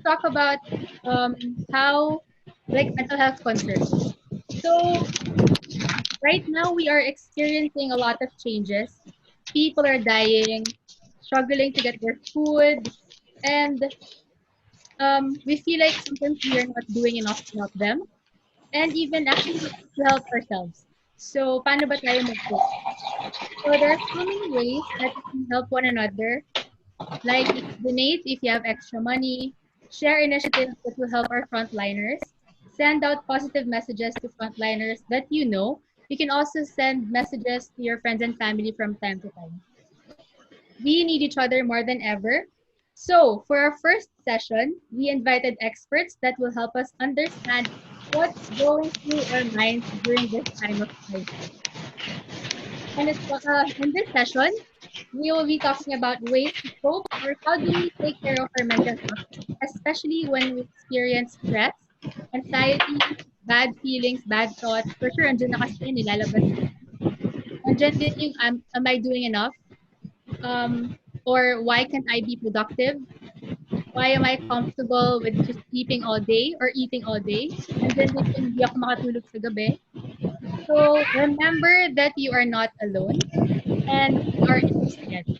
talk about how like mental health concerns. So right now we are experiencing a lot of changes. People are dying, struggling to get their food, and we feel like sometimes we are not doing enough to help them, and even actually to help ourselves. So, paano ba tayo mag-cope? So, there are so many ways that we can help one another. Like, donate if you have extra money, share initiatives that will help our frontliners, send out positive messages to frontliners that you know. You can also send messages to your friends and family from time to time. We need each other more than ever. So, for our first session, we invited experts that will help us understand what's going through our minds during this time of crisis. And in this session, we will be talking about ways to cope or how do we take care of our mental health, especially when we experience stress, anxiety, bad feelings, bad thoughts. For sure, andyan na kasi yun, nilalabas. Andyan din yung, am I doing enough? Or why can't I be productive? Why am I comfortable with just sleeping all day or eating all day? And then hindi ako makatulog sa gabi. So remember that you are not alone and we are in this together.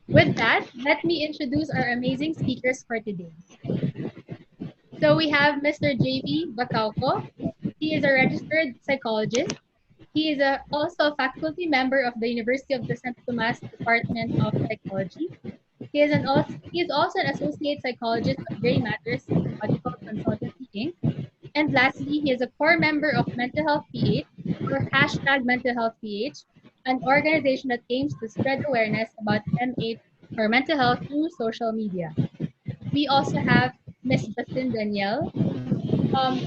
With that, let me introduce our amazing speakers for today. So we have Mr. JV Bacauco. He is a registered psychologist. He is also a faculty member of the University of the St. Tomas Department of Psychology. He is also an associate psychologist of Gray Matters Psychological Consultancy Inc. And lastly, he is a core member of Mental Health PH or hashtag Mental Health PH, an organization that aims to spread awareness about MH or mental health through social media. We also have Miss Justin Danielle.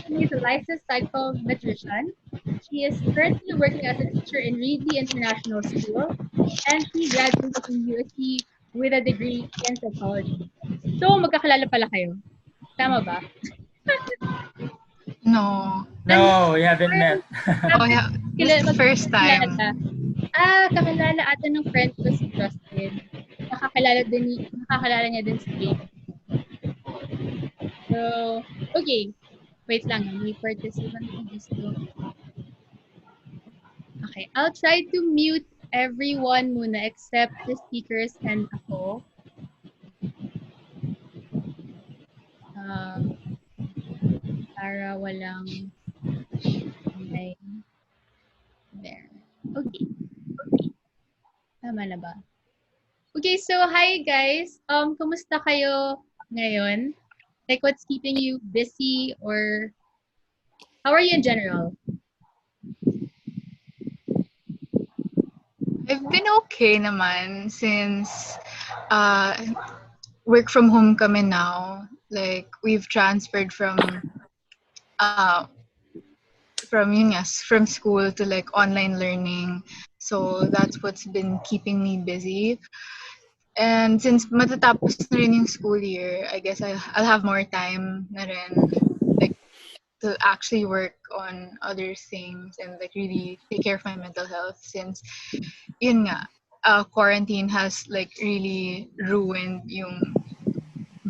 She is a licensed psychometrician. She is currently working as a teacher in Reedley International School, and she graduated in USC with a degree in psychology. So, magkakilala pala kayo. Tama ba? No. No, we haven't met. Oh yeah, this is the first time. Kakilala ata ng friend ko si Justin. Nakakilala niya din si JB. So, okay. Wait lang, may participant ko gusto. Okay, I'll try to mute everyone muna except the speakers and ako. Para walang may there. Okay. Tama na ba? Okay, so hi guys. Kumusta kayo ngayon? Like what's keeping you busy or how are you in general? I've been okay naman since work from home kami now. Like we've transferred from school to like online learning. So that's what's been keeping me busy. And since matatapos na rin yung school year, I guess I'll have more time na rin, like to actually work on other things and like really take care of my mental health since yun nga, quarantine has like really ruined yung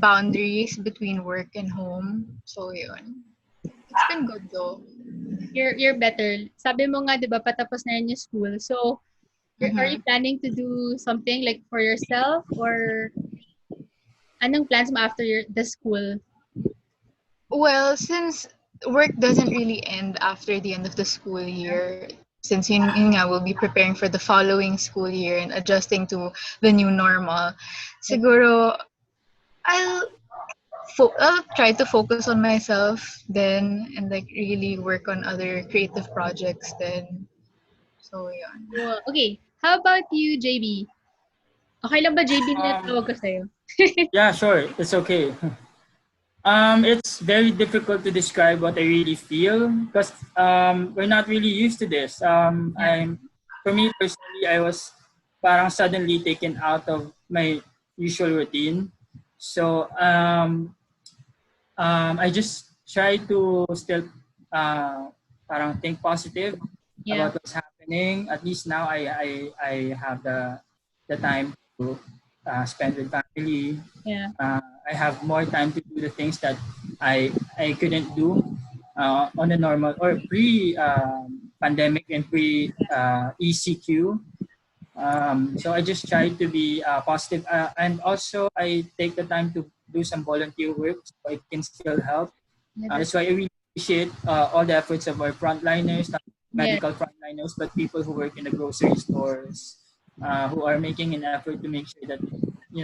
boundaries between work and home. So yun. It's been good though. You're better. Sabi mo nga 'di ba patapos na rin yung school. So are you planning to do something like for yourself or anong plans mo after the school? Well, since work doesn't really end after the end of the school year, since yun nga, we'll be preparing for the following school year and adjusting to the new normal, siguro I'll try to focus on myself then and like really work on other creative projects then. So yun. Well, okay. How about you, JB? Okay lang ba JB na tawag ko sa'yo? Yeah, sure. It's okay. It's very difficult to describe what I really feel because we're not really used to this. For me personally, I was parang suddenly taken out of my usual routine. So I just try to still parang think positive about what's happening. At least now I have the time to spend with family. Yeah. I have more time to do the things that I couldn't do on a normal or pre pandemic and pre ECQ. So I just try to be positive, and also I take the time to do some volunteer work so I can still help. That's why I really appreciate all the efforts of our frontliners, not Yeah. medical frontliners, but people who work in the grocery stores, who are making an effort to make sure that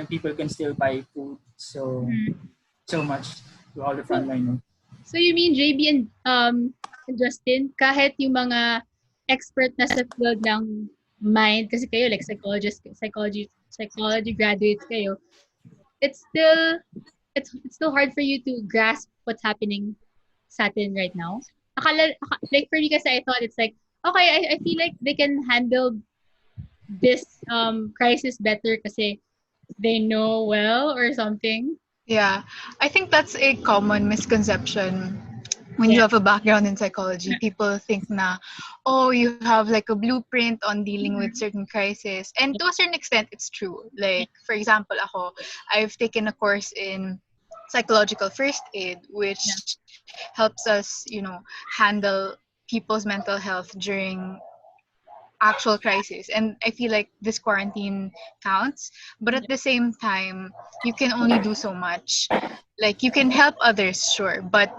people can still buy food. So so much to all the So, frontliners. so you mean JB and Justin, kahit yung mga expert na sa field ng mind, kasi kayo like psychology graduates kayo, it's still it's still hard for you to grasp what's happening sa atin right now. Like for me kasi I thought it's like, okay, I feel like they can handle this crisis better kasi they know well or something. Yeah, I think that's a common misconception when you Yeah. have a background in psychology. People think na, oh, you have like a blueprint on dealing with certain crises. And to a certain extent, it's true. Like, for example, ako, I've taken a course in psychological first aid, which helps us, handle people's mental health during actual crisis. And I feel like this quarantine counts, but at the same time you can only do so much. Like, you can help others, sure, but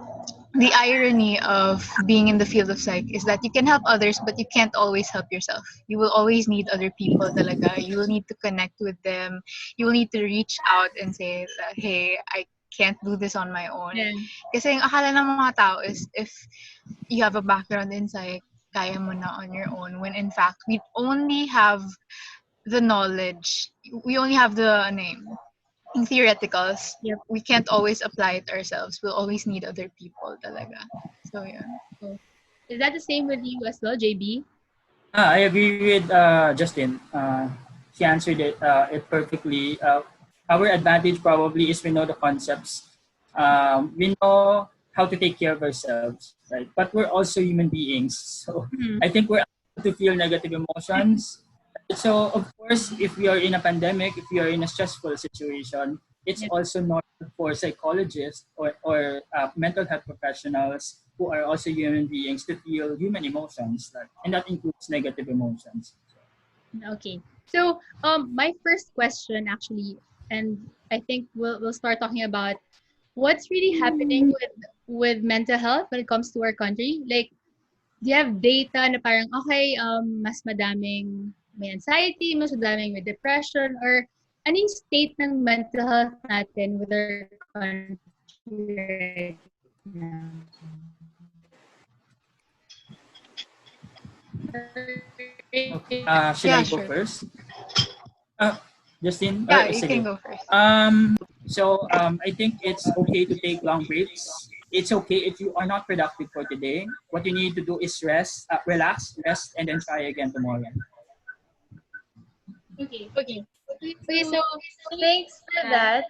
the irony of being in the field of psych is that you can help others but you can't always help yourself. You will always need other people talaga. You will need to connect with them. You will need to reach out and say that, hey, I can't do this on my own. Yeah. Kasi yung akala ng mga tao is if you have a background in psych, kaya mo na on your own, when in fact we only have the knowledge, we only have the name in theoreticals. Yep. We can't always apply it ourselves. We'll always need other people talaga. So yeah. Is that the same with you as well, JB? I agree with Justin. She answered it perfectly. Our advantage probably is we know the concepts. We know how to take care of ourselves, right? But we're also human beings. So I think we're able to feel negative emotions. So of course, if we are in a pandemic, if we are in a stressful situation, it's also normal for psychologists or mental health professionals who are also human beings to feel human emotions, and that includes negative emotions. Okay. So my first question actually, and I think we'll start talking about what's really happening with mental health when it comes to our country. Like, do you have data na parang, okay, mas madaming may anxiety, mas madaming may depression, or ano yung state ng mental health natin with our country right now? Okay. Should Yeah, I go sure. first? Justin? Yeah, Or you sige. can go first. I think it's okay to take long breaks. It's okay if you are not productive for today. What you need to do is rest, relax, rest, and then try again tomorrow. Okay. So thanks for that.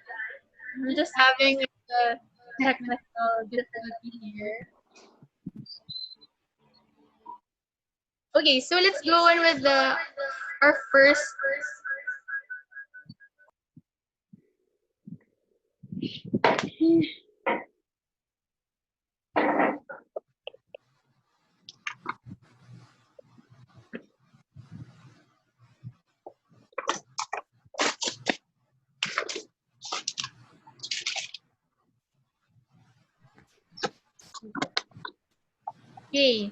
I'm just having a technical difficulty here. Okay, so let's go on with our first. Okay.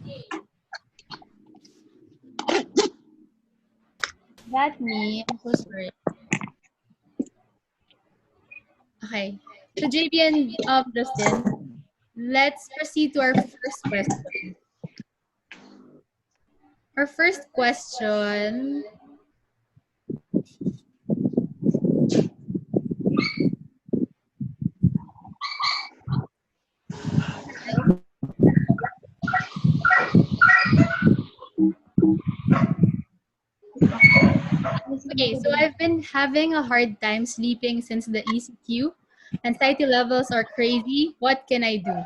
That me. I'm so sorry. Okay. So JB and Justin, let's proceed to our first question. Our first question. Okay, so I've been having a hard time sleeping since the ECQ. Anxiety levels are crazy. What can I do?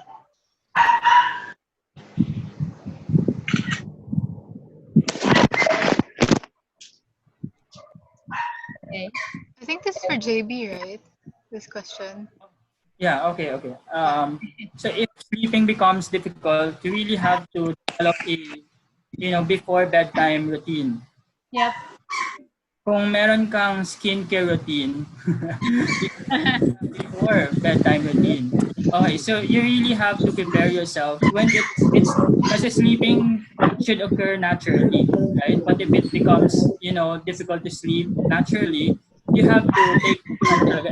Okay. I think this is for JB, right? This question. Yeah, okay. So if sleeping becomes difficult, you really have to develop a, before bedtime routine. Yep. Kung meron kang skincare routine, before bedtime routine. Okay, so you really have to prepare yourself when it's kasi sleeping should occur naturally, right? But if it becomes, difficult to sleep naturally, you have to take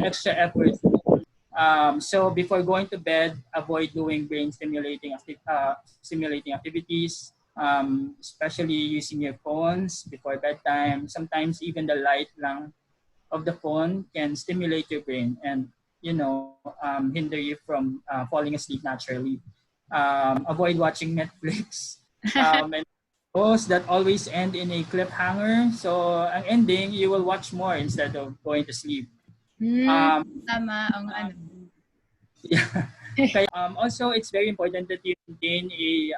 extra effort. So before going to bed, avoid doing brain stimulating activities, especially using your phones before bedtime. Sometimes even the light lang of the phone can stimulate your brain and hinder you from falling asleep naturally. Avoid watching Netflix and shows that always end in a cliffhanger. So ang ending, you will watch more instead of going to sleep. Um, Tama ang ano. Yeah. Also, it's very important that you maintain a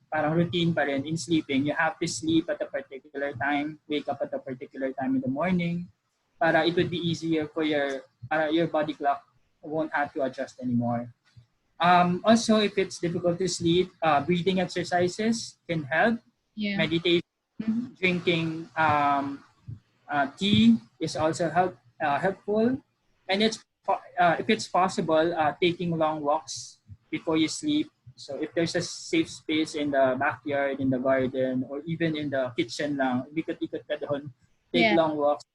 parang routine pa rin in sleeping. You have to sleep at a particular time, wake up at a particular time in the morning, para it would be easier for your body clock won't have to adjust anymore. Also, if it's difficult to sleep, breathing exercises can help. Yeah. Meditation, drinking tea is also helpful, and if it's possible, taking long walks before you sleep. So if there's a safe space in the backyard, in the garden, or even in the kitchen lang, ikot-ikot ka doon, take long walks,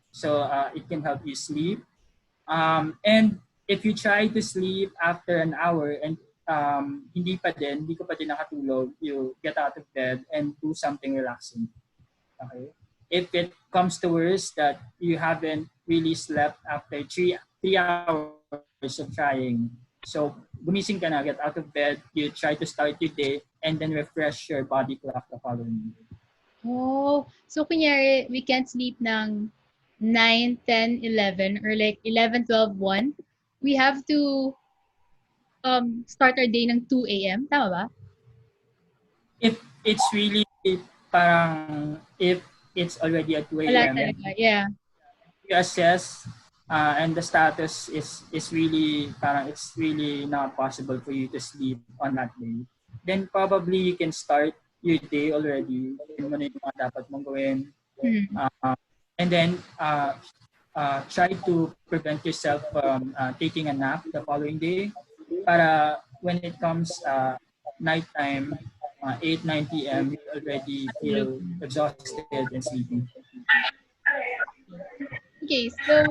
so it can help you sleep. And if you try to sleep after an hour and hindi ko pa din nakatulog, you get out of bed and do something relaxing. Okay? If it comes to worse that you haven't really slept after three hours of trying, so gumising ka na, get out of bed, you try to start your day, and then refresh your body clock the following day. Oh, so kunyari, we can't sleep ng 9, 10, 11, or like 11, 12, 1. We have to start our day ng 2 a.m. Tama ba? If it's really parang, if it's already at 2 a.m. Yeah. You assess and the status is really parang it's really not possible for you to sleep on that day, then probably you can start your day already. Yun mo na yung mga dapat mong gawin. And then try to prevent yourself from taking a nap the following day para when it comes nighttime, 8, 9 p.m., you already feel exhausted and sleepy. Okay, so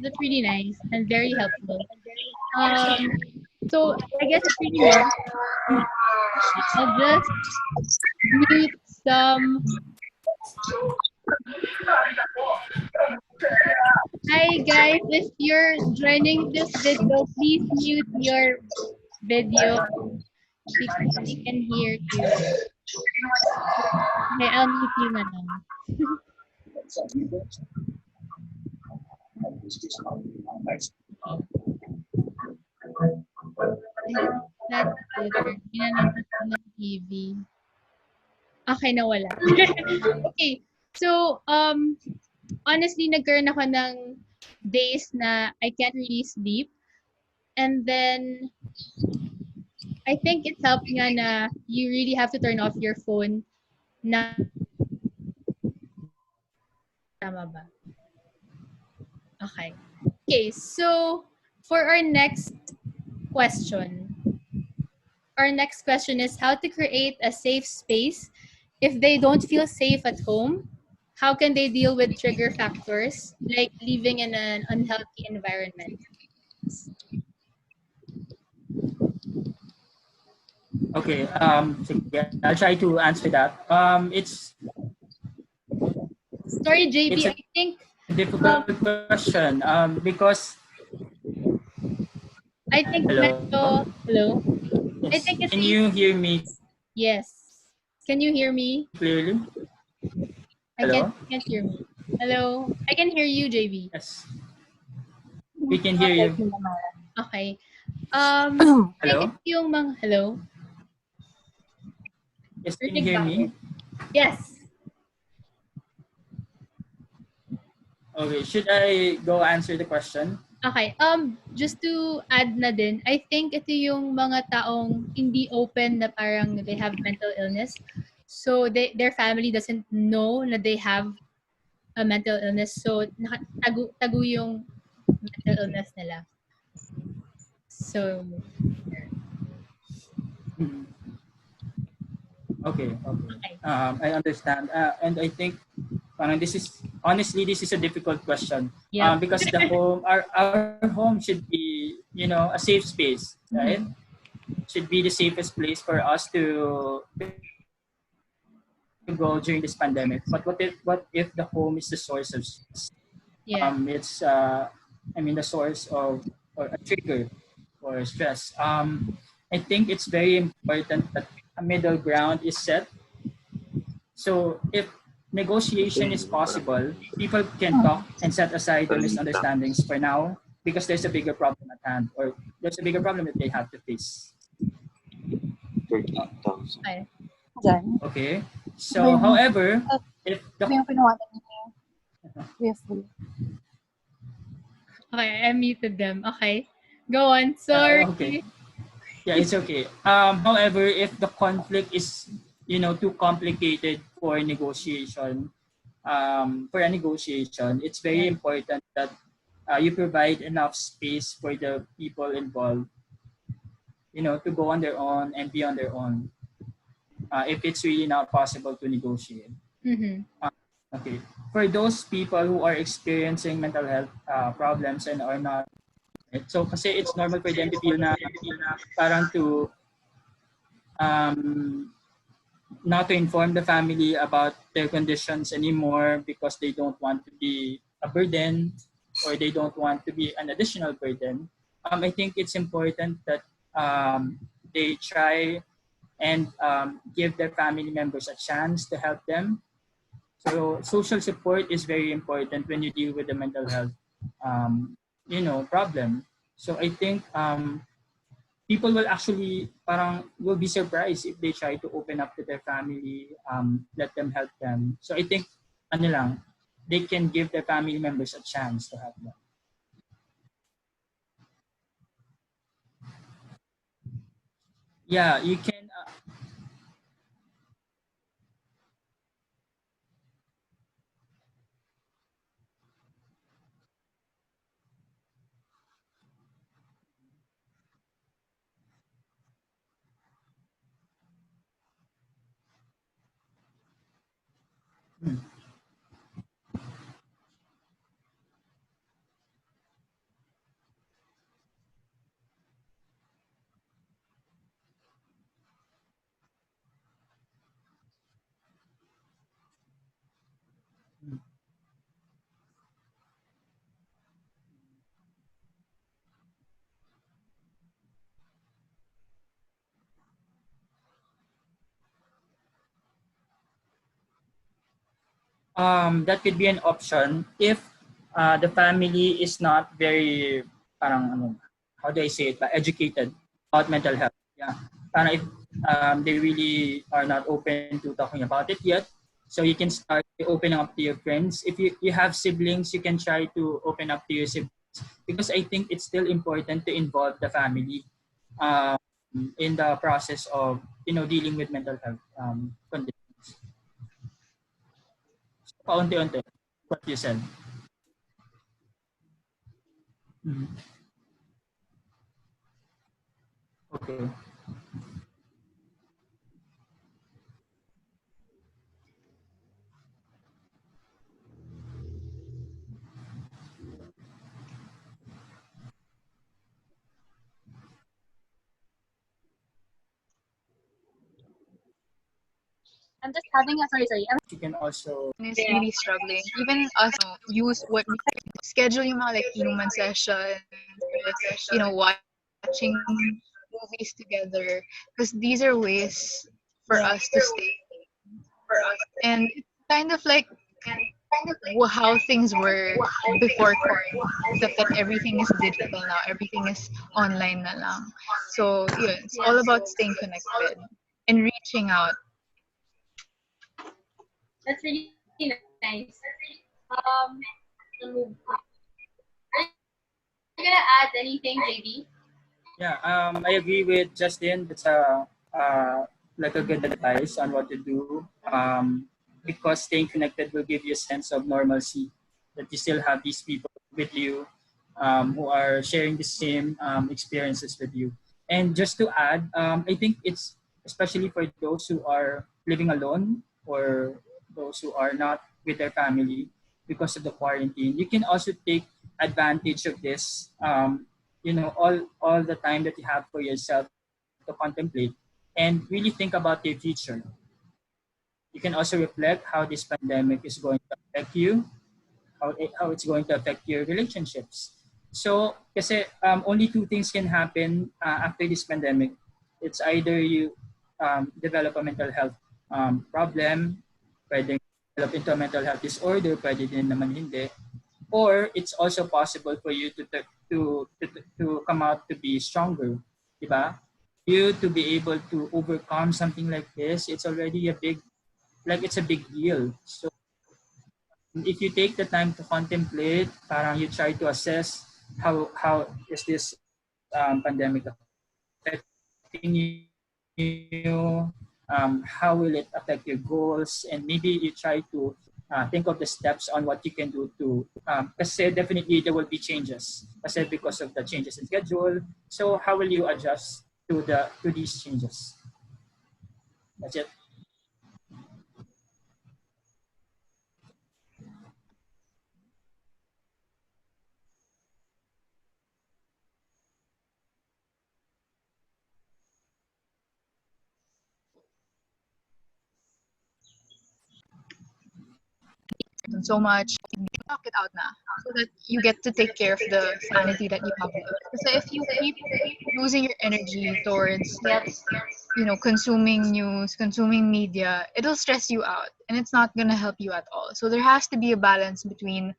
that's really nice and very helpful. So I guess it's really nice. I'll just mute some. Hi guys, if you're joining this video, please mute your video because we can hear you. Okay, I'll mute you na lang. That's better. Ginanapit ko ng TV. Okay, nawala. Okay, so honestly, nagkaroon ako ng days na I can't really sleep. And then I think it's helped nga na you really have to turn off your phone na tama ba? Okay. Okay, so for our next question is how to create a safe space if they don't feel safe at home. How can they deal with trigger factors like living in an unhealthy environment? Okay, sige, I'll try to answer that. It's Sorry, JB, it's I think a difficult question because I think hello. Yes. I think it's Can you hear me? Yes. Can you hear me? Clearly? Hello? I can't hear me. Hello? I can hear you, JB. Yes. We can hear you. Okay. Hello? Hello? Yes, can you hear me? Yes. Okay, should I go answer the question? Okay, just to add na din, I think ito yung mga taong hindi open na parang they have mental illness. So their family doesn't know na they have a mental illness. So tago yung mental illness nila. So Mhm. Okay. okay. I understand. And I think this is a difficult question. Yeah. Because our home should be, a safe space, right? Should be the safest place for us to go during this pandemic. But what if the home is the source of stress? Yeah. It's the source of or a trigger for stress. I think it's very important that a middle ground is set. So if negotiation is possible, people can talk and set aside the misunderstandings for now because there's a bigger problem at hand, or there's a bigger problem that they have to face. 38,000. Okay. Dyan. Okay. So, however, if Ito yung kinuha niya. Careful. Okay, I muted them. Okay. Go on. Sorry. okay. Yeah, it's okay. However, if the conflict is, too complicated for negotiation, it's very important that you provide enough space for the people involved, to go on their own and be on their own. If it's really not possible to negotiate. Mm-hmm. Okay. For those people who are experiencing mental health problems and are not, so kasi it's normal for them to feel na parang to not to inform the family about their conditions anymore because they don't want to be a burden or they don't want to be an additional burden. I think it's important that they try and give their family members a chance to help them. So social support is very important when you deal with the mental health, problem. So I think people will actually will be surprised if they try to open up to their family, let them help them. So I think they can give their family members a chance to help them. Yeah, you can. That could be an option if the family is not very how do I say it, educated about mental health. Yeah, parang if they really are not open to talking about it yet, so you can start opening up to your friends. If you have siblings, you can try to open up to your siblings because I think it's still important to involve the family um, in the process of dealing with mental health conditions. Paunti-unti, what you said. Mhm. Okay. I'm just having a sorry. You can also Is really struggling. Even us, use what we schedule yung mga like inuman sessions, watching movies together, because these are ways for us to stay. And it's kind of like how things were before COVID. Except that everything is digital now, everything is online na lang. So yun, it's all about staying connected and reaching out. That's really nice. Um, move. Are you gonna add anything, JB? Yeah, I agree with Justin. That's like a good advice on what to do. Because staying connected will give you a sense of normalcy, that you still have these people with you, who are sharing the same experiences with you. And just to add, I think it's especially for those who are living alone or those who are not with their family because of the quarantine. You can also take advantage of this. All the time that you have for yourself to contemplate and really think about your future. You can also reflect how this pandemic is going to affect you, how it's going to affect your relationships. So, kasi only two things can happen after this pandemic. It's either you develop a mental health problem, pwede develop into a mental health disorder, pwede din naman hindi. Or it's also possible for you to come out to be stronger, diba? You to be able to overcome something like this, it's already it's a big deal. So if you take the time to contemplate, parang you try to assess how is this pandemic affecting you, how will it affect your goals, and maybe you try to think of the steps on what you can do to, kasi definitely there will be changes, kasi because of the changes in schedule. So how will you adjust to these changes? That's it. So much, talk it out na, so that you get to take care of the sanity that you have left. Because if you keep losing your energy towards, consuming news, consuming media, it'll stress you out and it's not gonna help you at all. So there has to be a balance between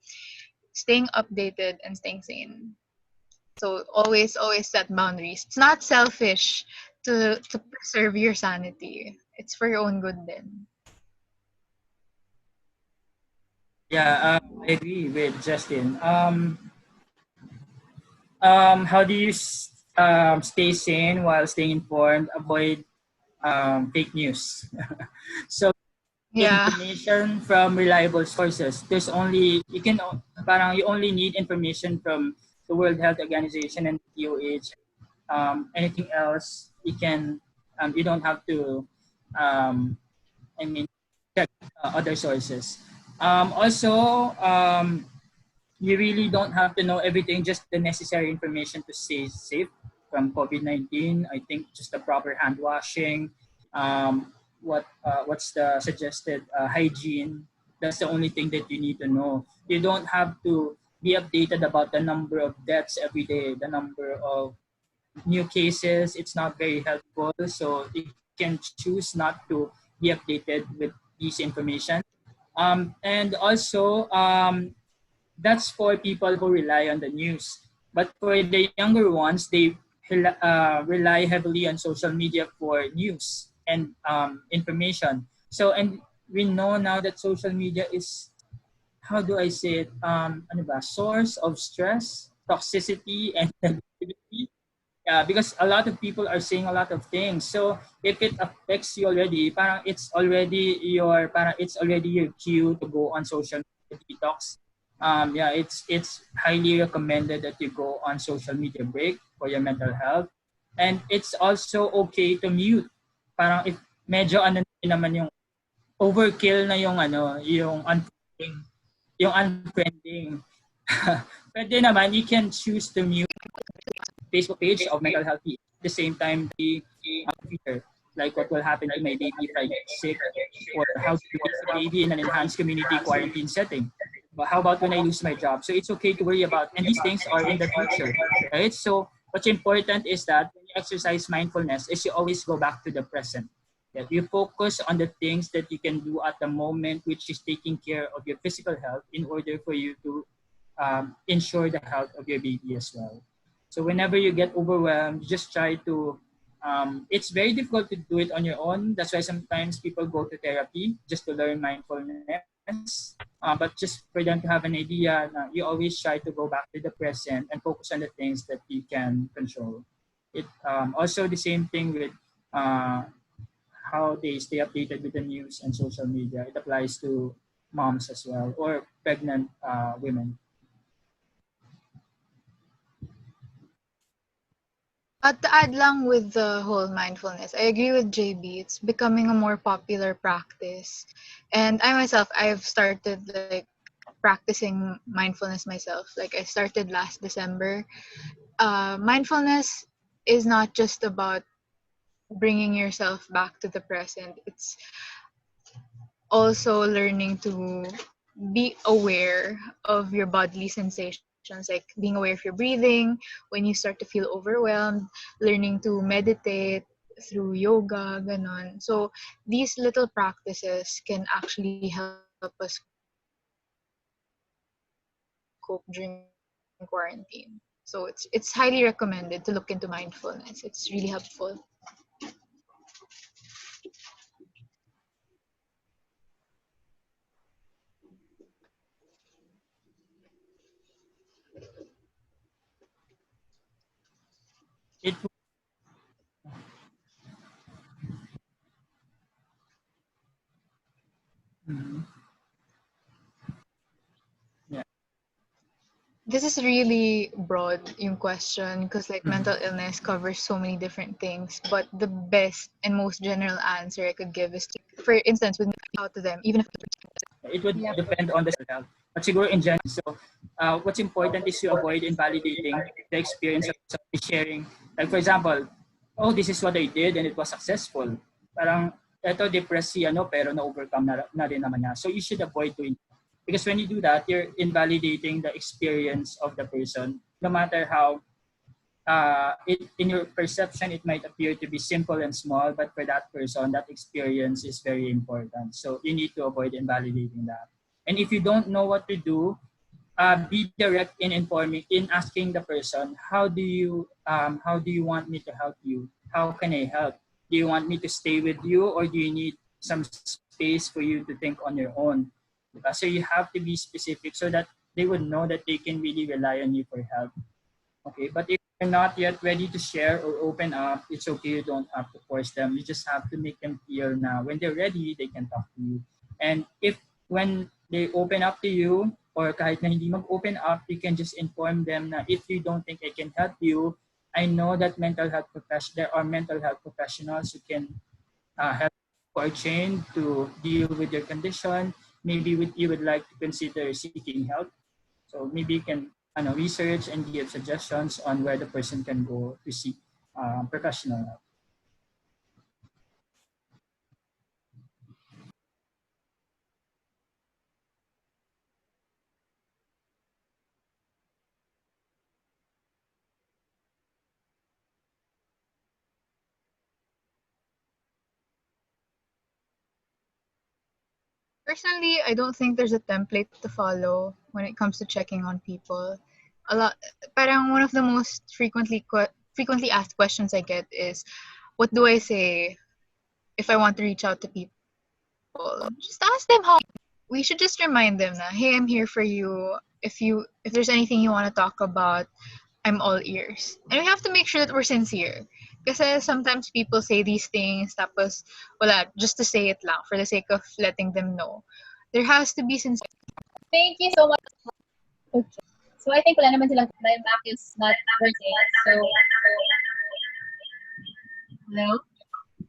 staying updated and staying sane. So always set boundaries. It's not selfish to preserve your sanity. It's for your own good then. Yeah, I agree with Justin. How do you stay sane while staying informed? Avoid fake news. So Yeah. information from reliable sources. There's only you only need information from the World Health Organization and DOH. Anything else you don't have to um, I mean check other sources. Also, you really don't have to know everything, just the necessary information to stay safe from COVID-19. I think just the proper hand washing, what's the suggested hygiene. That's the only thing that you need to know. You don't have to be updated about the number of deaths every day, the number of new cases. It's not very helpful. So you can choose not to be updated with this information. And also, that's for people who rely on the news. But for the younger ones, they rely heavily on social media for news and information. So, and we know now that social media is, how do I say it, source of stress, toxicity, and negativity. Yeah, because a lot of people are saying a lot of things. So if it affects you already, it's already your cue to go on social media detox. Yeah, it's highly recommended that you go on social media break for your mental health. And it's also okay to mute. Parang if medyo naman yung overkill na yung unfriending, pwede naman you can choose to mute Facebook page of mental health. At the same time, the future, like what will happen to my baby if I get sick, or how to raise a baby in an enhanced community quarantine setting. But how about when I lose my job? So it's okay to worry about, and these things are in the future, right? So what's important is that when you exercise mindfulness, is you always go back to the present. That you focus on the things that you can do at the moment, which is taking care of your physical health in order for you to ensure the health of your baby as well. So whenever you get overwhelmed, just try to, it's very difficult to do it on your own. That's why sometimes people go to therapy just to learn mindfulness. mindfulness, but just for them to have an idea, you always try to go back to the present and focus on the things that you can control. It also the same thing with uh, how they stay updated with the news and social media. It applies to moms as well or pregnant women. To add lang with the whole mindfulness, I agree with JB. It's becoming a more popular practice. And I myself, I've started like practicing mindfulness myself. Like I started last December. Mindfulness is not just about bringing yourself back to the present. It's also learning to be aware of your bodily sensations, like being aware of your breathing when you start to feel overwhelmed, learning to meditate through yoga, ganon. So these little practices can actually help us cope during quarantine. So it's highly recommended to look into mindfulness. It's really helpful. It Mhm. Yeah. This is really broad yung question because like Mhm. mental illness covers so many different things, but the best and most general answer I could give is to, for instance, with me out to them, even if It would Yep. depend on the health. But siguro in general, so what's important is to avoid invalidating the experience of somebody sharing. Like for example, oh, this is what I did and it was successful. Parang, eto depressed si ano, pero na-overcome na rin naman niya. So you should avoid doing that. Because when you do that, you're invalidating the experience of the person, no matter how in your perception, it might appear to be simple and small, but for that person, that experience is very important. So you need to avoid invalidating that. And if you don't know what to do, be direct in informing, in asking the person, how do you want me to help you? How can I help? Do you want me to stay with you, or do you need some space for you to think on your own? So you have to be specific so that they would know that they can really rely on you for help. Okay, but if they're not yet ready to share or open up, it's okay. You don't have to force them. You just have to make them feel now when they're ready, they can talk to you. And if when they open up to you, or kahit na hindi mag-open up, you can just inform them na if you don't think I can help you, I know that there are mental health professionals who can help who are trained to deal with your condition. Maybe you would like to consider seeking help, so maybe you can research and give suggestions on where the person can go to seek professional help. personally, I don't think there's a template to follow when it comes to checking on people. A lot, parang one of the most frequently asked questions I get is, what do I say if I want to reach out to people? Just ask them how. We should just remind them na, hey, I'm here for you. If there's anything you want to talk about, I'm all ears. And we have to make sure that we're sincere. Because sometimes people say these things tapos wala, just to say it lang for the sake of letting them know. There has to be sincerity. Thank you so much. Okay. So I think wala naman silang my Mac is not working. So hello?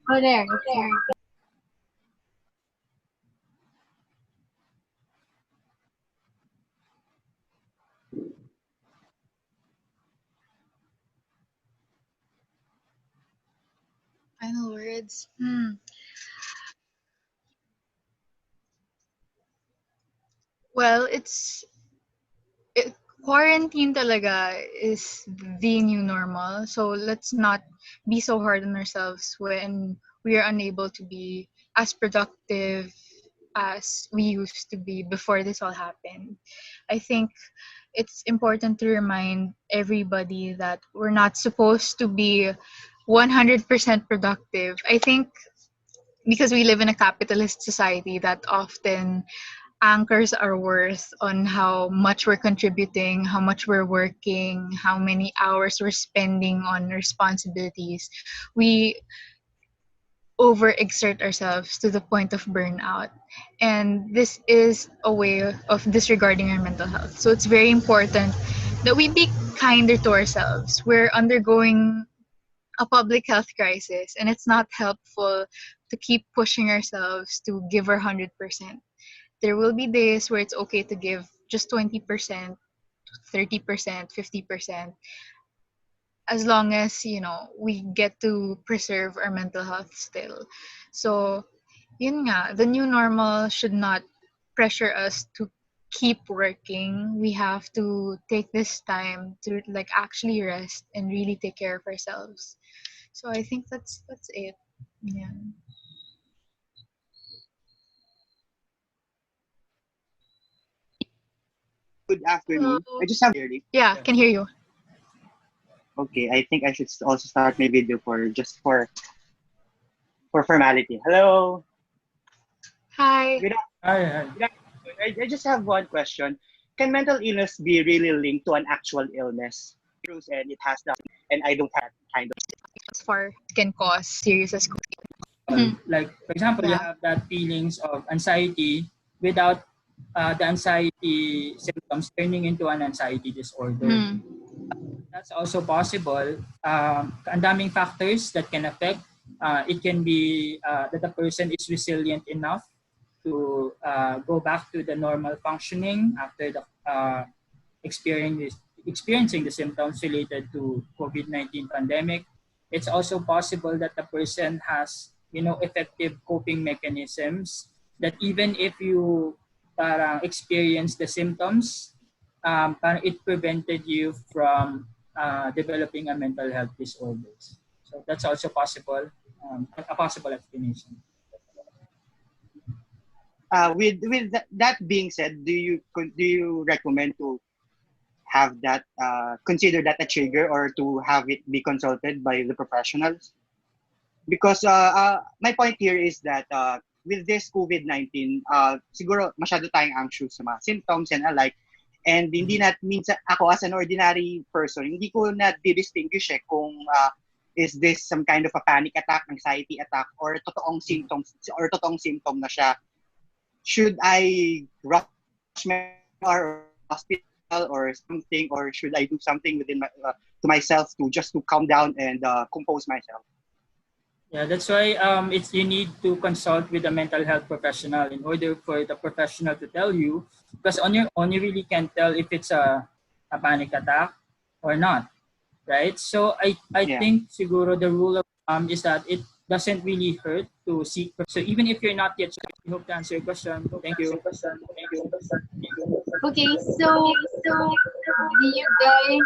Oh there. It's there. Final words. Well, it, quarantine talaga is the new normal. So let's not be so hard on ourselves when we are unable to be as productive as we used to be before this all happened. I think it's important to remind everybody that we're not supposed to be 100% productive. I think because we live in a capitalist society that often anchors our worth on how much we're contributing, how much we're working, how many hours we're spending on responsibilities, we overexert ourselves to the point of burnout. And this is a way of disregarding our mental health. So it's very important that we be kinder to ourselves. We're undergoing a public health crisis, and it's not helpful to keep pushing ourselves to give our 100%. There will be days where it's okay to give just 20%, 30%, 50%, as long as, we get to preserve our mental health still. So, yun nga, the new normal should not pressure us to keep working. We have to take this time to like actually rest and really take care of ourselves. So I think that's it. Yeah. Good afternoon. Hello. I just have early. Yeah, can hear you. Okay, I think I should also start my video for formality. Hello. Hi. Good Hi. afternoon. I just have one question. Can mental illness be really linked to an actual illness? And it has that, and I don't have that kind of. As far as can cause serious as Mhm. Like, for example, you Yeah. have that feelings of anxiety without the anxiety symptoms turning into an anxiety disorder. Mhm. That's also possible. Ang daming factors that can affect. It can be that the person is resilient enough to go back to the normal functioning after the experiencing the symptoms related to COVID-19 pandemic. It's also possible that the person has, effective coping mechanisms that even if you parang experience the symptoms, parang it prevented you from developing a mental health disorders. So that's also possible, a possible explanation. With that being said, do you recommend to have that consider that a trigger or to have it be consulted by the professionals? Because my point here is that with this COVID-19, siguro masyado tayong anxious sa mga symptoms and alike. And hindi na, minsan ako as an ordinary person, hindi ko na distinguish kung is this some kind of a panic attack, anxiety attack, or totoong symptoms, or totoong symptom na siya. Should I rush my or hospital or something, or should I do something within to myself to calm down and compose myself? Yeah, that's why you need to consult with a mental health professional in order for the professional to tell you, because on your own you really can't tell if it's a panic attack or not, right? So I Yeah. think siguro the rule of thumb is that it doesn't really hurt to seek. So even if you're not yet sure, I hope to answer your question. Thank you. Okay, so do you guys